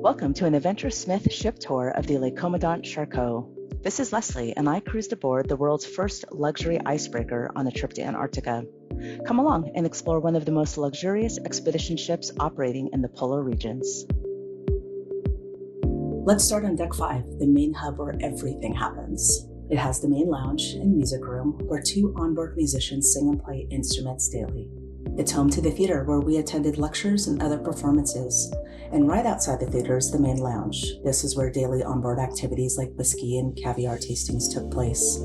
Welcome to an AdventureSmith ship tour of the Commandant Charcot. This is Leslie, and I cruised aboard the world's first luxury icebreaker on a trip to Antarctica. Come along and explore one of the most luxurious expedition ships operating in the polar regions. Let's start on Deck 5, the main hub where everything happens. It has the main lounge and music room where two onboard musicians sing and play instruments daily. It's home to the theater where we attended lectures and other performances. And right outside the theater is the main lounge. This is where daily onboard activities like whiskey and caviar tastings took place.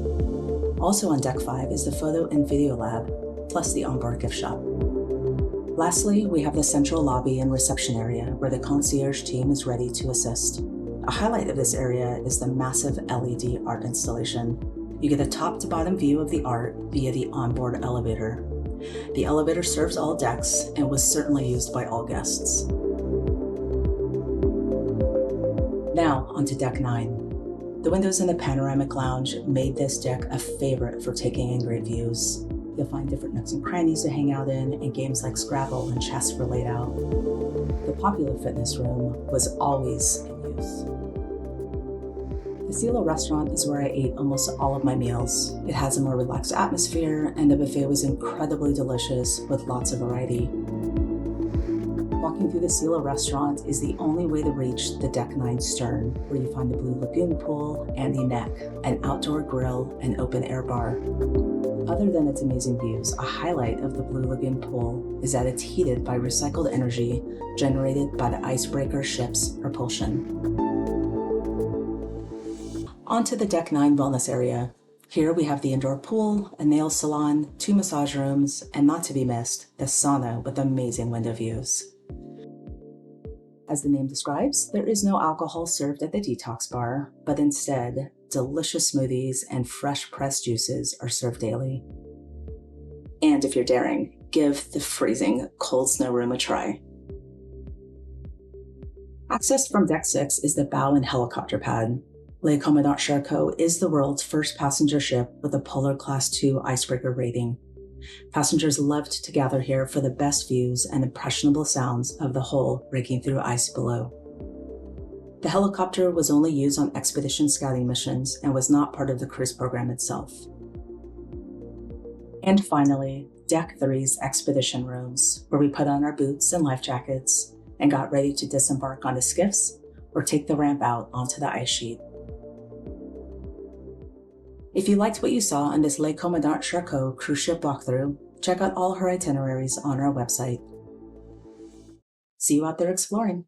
Also on Deck 5 is the photo and video lab, plus the onboard gift shop. Lastly, we have the central lobby and reception area where the concierge team is ready to assist. A highlight of this area is the massive LED art installation. You get a top to bottom view of the art via the onboard elevator. The elevator serves all decks and was certainly used by all guests. Now onto Deck 9. The windows in the panoramic lounge made this deck a favorite for taking in great views. You'll find different nooks and crannies to hang out in, and games like Scrabble and chess were laid out. The popular fitness room was always in use. The Silo restaurant is where I ate almost all of my meals. It has a more relaxed atmosphere, and the buffet was incredibly delicious with lots of variety. Walking through the Silo restaurant is the only way to reach the Deck 9 stern, where you find the Blue Lagoon pool, Andy Neck, an outdoor grill, and open air bar. Other than its amazing views, a highlight of the Blue Lagoon pool is that it's heated by recycled energy generated by the icebreaker ship's propulsion. Onto the Deck 9 wellness area. Here we have the indoor pool, a nail salon, 2 massage rooms, and not to be missed, the sauna with amazing window views. As the name describes, there is no alcohol served at the detox bar, but instead, delicious smoothies and fresh pressed juices are served daily. And if you're daring, give the freezing cold snow room a try. Accessed from Deck 6 is the bow and helicopter pad. Commandant Charcot is the world's first passenger ship with a Polar Class 2 icebreaker rating. Passengers loved to gather here for the best views and impressionable sounds of the hull breaking through ice below. The helicopter was only used on expedition scouting missions and was not part of the cruise program itself. And finally, Deck 3's expedition rooms, where we put on our boots and life jackets and got ready to disembark onto skiffs or take the ramp out onto the ice sheet. If you liked what you saw on this Commandant Charcot cruise ship walkthrough, check out all her itineraries on our website. See you out there exploring.